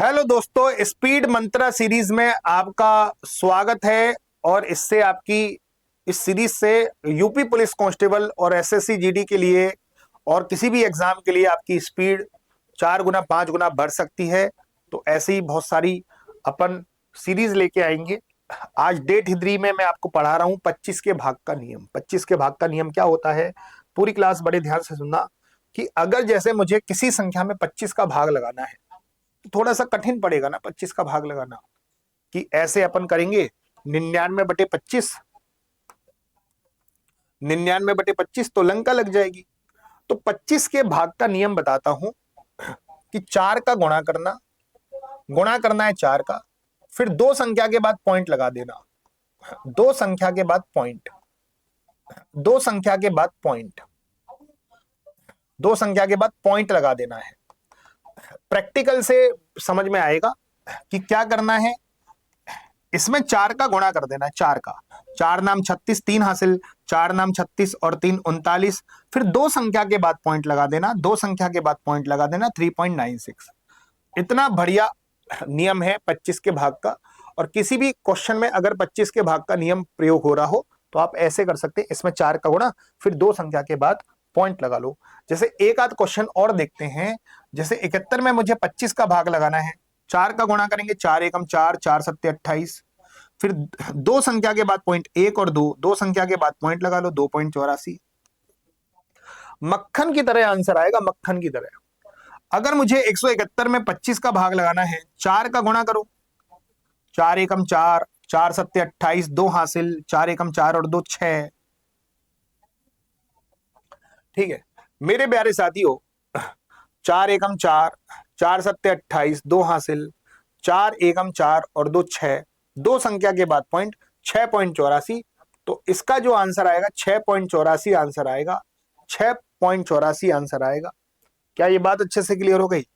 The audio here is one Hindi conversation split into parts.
हेलो दोस्तों, स्पीड मंत्रा सीरीज में आपका स्वागत है। और इससे आपकी इस सीरीज से यूपी पुलिस कांस्टेबल और एसएससी जीडी के लिए और किसी भी एग्जाम के लिए आपकी स्पीड 4 गुना 5 गुना बढ़ सकती है। तो ऐसी ही बहुत सारी अपन सीरीज लेके आएंगे। आज डे हिजरी में मैं आपको पढ़ा रहा हूं 25 के भाग का नियम। 25 के भाग का नियम क्या होता है, पूरी क्लास बड़े ध्यान से सुनना। कि अगर जैसे मुझे किसी संख्या में 25 का भाग लगाना है, थोड़ा सा कठिन पड़ेगा ना 25 का भाग लगाना। कि ऐसे अपन करेंगे 99/25, 99/25 तो लंका लग जाएगी। तो 25 के भाग का नियम बताता हूं कि 4 का गुणा करना है 4 का, फिर दो संख्या के बाद पॉइंट लगा देना। दो संख्या के बाद पॉइंट, दो संख्या के बाद पॉइंट, दो संख्या के बाद पॉइंट लगा देना है। प्रैक्टिकल से समझ में आएगा कि क्या करना है। इसमें 4 का गुणा कर देना है। 4 का 4 नाम 36, 3 हासिल, 4 नाम 36 और 3 39। फिर दो संख्या के बाद पॉइंट लगा देना, दो संख्या के बाद पॉइंट लगा देना 3.96। इतना बढ़िया नियम है 25 के भाग का। और किसी भी क्वेश्चन में अगर 25 के भाग का नियम प्रयोग हो रहा हो तो आप ऐसे कर सकते हैं। इसमें 4 का गुणा, फिर दो संख्या के बाद पॉइंट लगा लो। जैसे एक आध क्वेश्चन और देखते हैं। जैसे 71 में मुझे 25 का भाग लगाना है, 4 का गुणा करेंगे, 4 एकम 4, 4 सत्ते 28। फिर दो संख्या के बाद पॉइंट 1 और 2, दो संख्या के बाद पॉइंट लगा लो 2.84। मक्खन की तरह आंसर आएगा, मक्खन की तरह। अगर मुझे 171 में 25 का भाग लगाना है, 4 का गुणा करो, 4 एकम 4, 4 सत्ते 28, 2 हासिल, 4 एकम 4 और 2 6। ठीक है मेरे प्यारे साथियों, 4 एकम 4, 4 सत्ते 28, 2 हासिल, 4 एकम 4 और 2 6, दो संख्या के बाद पॉइंट 6.84। तो इसका जो आंसर आएगा 6.84 आंसर आएगा, 6.84 आंसर आएगा। क्या ये बात अच्छे से क्लियर हो गई?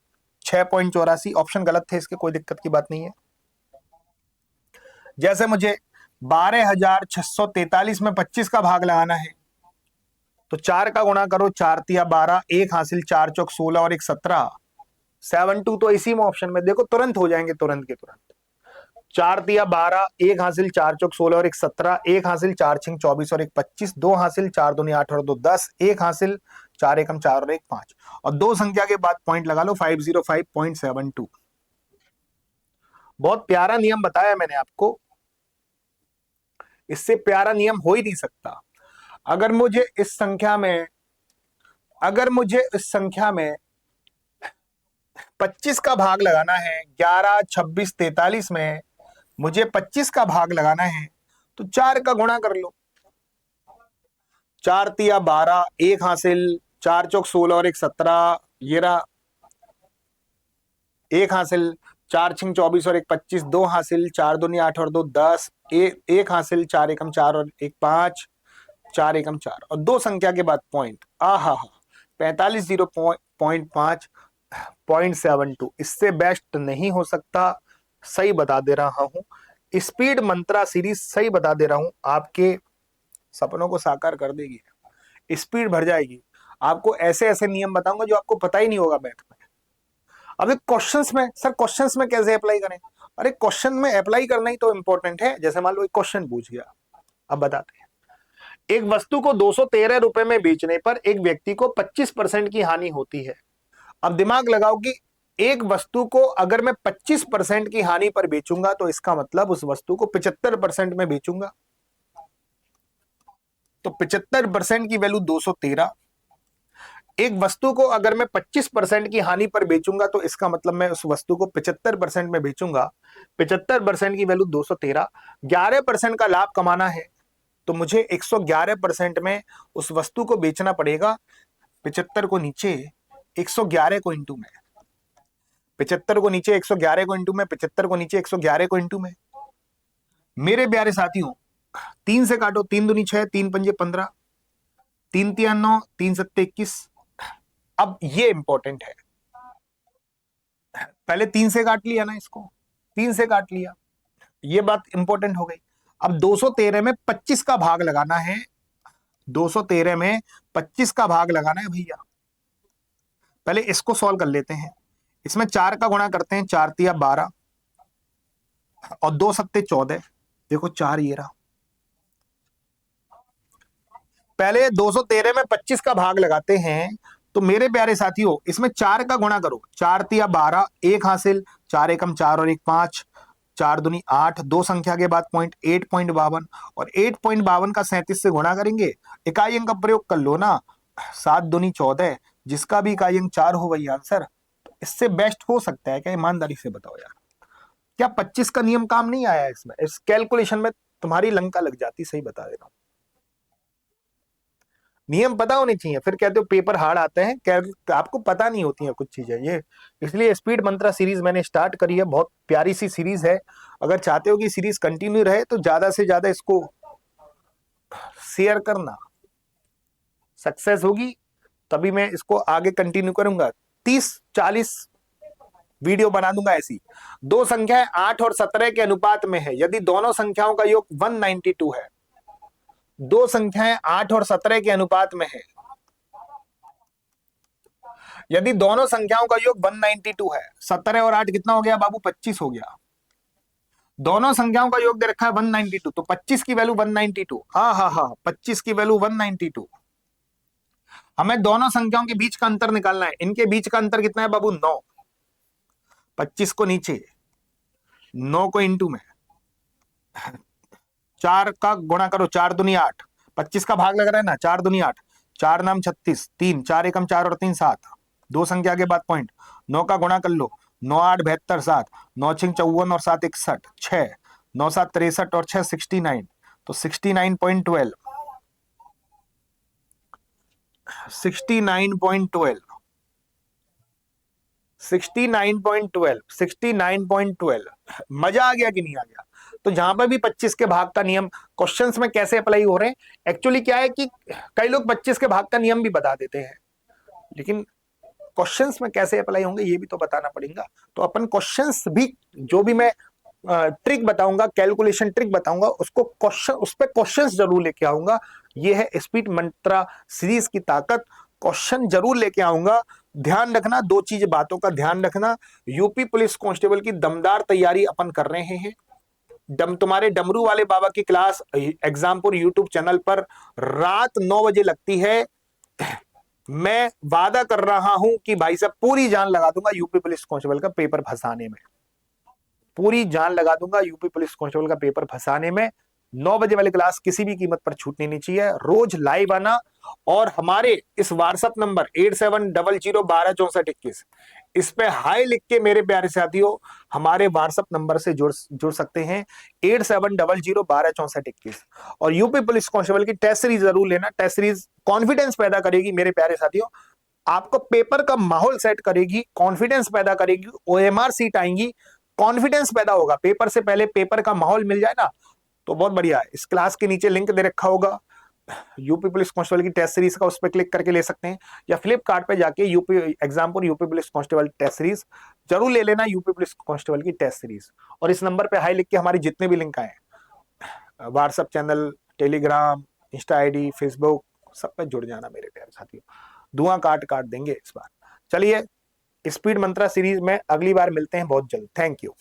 6.84। ऑप्शन गलत थे, इसके कोई दिक्कत की बात नहीं है। जैसे मुझे 12,643 में 25 का भाग लगाना है, तो 4 का गुणा करो, 4 तिया 12, एक हासिल, 4 चौक 16 और एक 17, 7 2। तो इसी में ऑप्शन में देखो तुरंत हो जाएंगे, तुरंत के तुरंत। 4 तिया 12, एक हासिल, 4 चौक 16 और एक 17, एक हासिल, 4 छिंग 24 और एक 25, दो हासिल, 4 दूनी 8 और 2 10, एक हासिल, 4 एकम 4 और एक 5। और दो संख्या के बाद पॉइंट लगा लो 505.72। बहुत प्यारा नियम बताया मैंने आपको, इससे प्यारा नियम हो ही नहीं सकता। अगर मुझे इस संख्या में 25 का भाग लगाना है, 11, 26, 43 में मुझे 25 का भाग लगाना है, तो 4 का गुणा कर लो। 4 तिया 12, एक हासिल, 4 चौक 16 और एक 17, ये रहा, एक हासिल, 4 छिंग 24 और एक 25, दो हासिल, 4 दूनी 8 और 2 10, एक हासिल, 4 एकम 4 और एक 5, 4 एकम 4 और दो संख्या के बाद पॉइंट। आहा, 45.72। इससे बेस्ट नहीं हो सकता। सही बता दे रहा हूं, स्पीड मंत्रा सीरीज सही बता दे रहा हूं, आपके सपनों को साकार कर देगी, स्पीड बढ़ जाएगी। आपको ऐसे ऐसे नियम बताऊंगा जो आपको पता ही नहीं होगा मैथ में। अब क्वेश्चंस में, सर क्वेश्चंस में कैसे अप्लाई करें? अरे क्वेश्चन में अप्लाई करना ही तो इंपॉर्टेंट है। जैसे मान लो एक क्वेश्चन पूछ गया, अब बताते हैं। एक वस्तु को 213 रुपए में बेचने पर एक व्यक्ति को 25% की हानि होती है। अब दिमाग लगाओ कि एक वस्तु को अगर मैं 25% की हानि पर बेचूंगा तो इसका मतलब उस वस्तु को 75% में बेचूंगा। तो 75% की वैल्यू 213। एक वस्तु को अगर मैं 25% की हानि पर बेचूंगा तो इसका मतलब मैं उस वस्तु को 75% में बेचूंगा। 75% की वैल्यू 213। 11% का लाभ कमाना है तो मुझे 111% में उस वस्तु को बेचना पड़ेगा। 75 को नीचे 111 को इंटू में, 75 को नीचे 111 को इंटू में, 75 को नीचे 111 को इंटू में। मेरे प्यारे साथियों, 3 से काटो, 3 दूनी 6, 3 पंजे 15, 3 तिया 9, 3 सत्ते 21। अब ये इंपॉर्टेंट है, पहले 3 से काट लिया ना, इसको 3 से काट लिया, ये बात इंपॉर्टेंट हो गई। अब 213 में 25 का भाग लगाना है, 213 में 25 का भाग लगाना है भैया। पहले इसको सॉल्व कर लेते हैं। इसमें 4 का गुणा करते हैं, 4 तिया 12 और 2 सत्ते 14। देखो 4 ये रहा। पहले 213 में 25 का भाग लगाते हैं, तो मेरे प्यारे साथियों इसमें 4 का गुणा करो, 4 तिया 12, एक हासिल, 4 एकम 4 और 1 5, 4 दूनी 8, दो संख्या के बाद पॉइंट 8.52 और 8.52 का 37 से गुणा करेंगे। इकाई अंक का प्रयोग कर लो ना, 7 दूनी 14, जिसका भी इकाई अंक 4 हो वही आंसर। इससे बेस्ट हो सकता है क्या? ईमानदारी से बताओ यार, क्या 25 का नियम काम नहीं आया इसमें? इस कैलकुलेशन में तुम्हारी लंका लग जाती, सही बता दे रहा हूं। नियम पता होने चाहिए, फिर कहते हो पेपर हार्ड आते हैं, आपको पता नहीं होती है कुछ चीजें ये। इसलिए स्पीड मंत्रा सीरीज मैंने स्टार्ट करी है, बहुत प्यारी सी सीरीज है। अगर चाहते हो कि सीरीज कंटिन्यू रहे तो ज्यादा से ज्यादा इसको शेयर करना, सक्सेस होगी तभी मैं इसको आगे कंटिन्यू करूंगा। 30-40 वीडियो बना दूंगा ऐसी। दो संख्याएं 8 और 17 के अनुपात में है, यदि दोनों संख्याओं का योग 192 है। दो संख्याएं 8 और 17 के अनुपात में है, यदि दोनों संख्याओं का योग 192 है, 17 और 8 कितना हो गया बाबू? 25 हो गया। दोनों संख्याओं का योग दे रखा है 192, तो 25 की वैल्यू 192। हाँ, 25 की वैल्यू 192। हमें दोनों संख्याओं के बीच का अंतर निकालना है। इनके बीच का अंतर कितना है बाबू? 9। 25 को नीचे, 9 को इंटू में 4 का गुणा करो, 4 दूनी 8, 25 का भाग लग रहा है ना, 4 दूनी 8, 4 नाम 36, 3 4 एकम 4 और 3 7, दो संख्या के बाद पॉइंट, 9 का गुणा कर लो, 9 8 72, 7 9 6 54 और 7 61, 6 9 7 63 और 6 69, तो 69.12 69.12 69.12 69.12। मजा आ गया कि नहीं आ गया? तो जहां पर भी 25 के भाग का नियम क्वेश्चंस में कैसे अप्लाई हो रहे हैं, एक्चुअली क्या है कि कई लोग 25 के भाग का नियम भी बता देते हैं, लेकिन क्वेश्चंस में कैसे अप्लाई होंगे ये भी तो बताना पड़ेगा। तो अपन क्वेश्चंस भी, जो भी मैं ट्रिक बताऊंगा, कैलकुलेशन ट्रिक बताऊंगा, उसको क्वेश्चन, उस पर क्वेश्चंस जरूर लेके आऊंगा। ये है स्पीड मंत्रा सीरीज की ताकत, क्वेश्चन जरूर लेके आऊंगा। ध्यान रखना, दो चीज बातों का ध्यान रखना। यूपी पुलिस कांस्टेबल की दमदार तैयारी अपन कर रहे हैं। तुम्हारे डमरू वाले बाबा की क्लास एग्जामपुर यूट्यूब चैनल पर रात 9 बजे लगती है। मैं वादा कर रहा हूं कि भाई साहब पूरी जान लगा दूंगा यूपी पुलिस कांस्टेबल का पेपर फंसाने में, पूरी जान लगा दूंगा यूपी पुलिस कांस्टेबल का पेपर फंसाने में। 9 बजे वाली क्लास किसी भी कीमत पर छूटनी नहीं चाहिए, रोज लाइव आना। और हमारे इस व्हाट्सएप नंबर 8700126421, इस पे हाई लिख के मेरे प्यारे साथियों हमारे व्हाट्सएप नंबर से जुड़ सकते हैं, 8700126421। और यूपी पुलिस कांस्टेबल की टेस्ट सीरीज जरूर लेना। टेस्ट सीरीज कॉन्फिडेंस पैदा करेगी मेरे प्यारे साथियों, आपको पेपर का माहौल सेट करेगी, कॉन्फिडेंस पैदा करेगी, ओएमआर सीट आएंगी, कॉन्फिडेंस पैदा होगा। पेपर से पहले पेपर का माहौल मिल जाए ना तो बहुत बढ़िया है। इस क्लास के नीचे लिंक दे रखा होगा यूपी पुलिस कांस्टेबल की टेस्ट सीरीज का, उस पर क्लिक करके ले सकते हैं, या फ्लिपकार्ट पे जाके UP Exampur UP police constable test series जरूर ले लेना, यूपी पुलिस कांस्टेबल की टेस्ट सीरीज। और इस नंबर पे हाई लिख के हमारे जितने भी लिंक आए, WhatsApp channel, Telegram, Insta ID, Facebook, सब पे जुड़ जाना मेरे प्यारे साथियों। धुआं काट देंगे इस बार। चलिए, स्पीड मंत्रा सीरीज में अगली बार मिलते हैं बहुत जल्द। Thank you.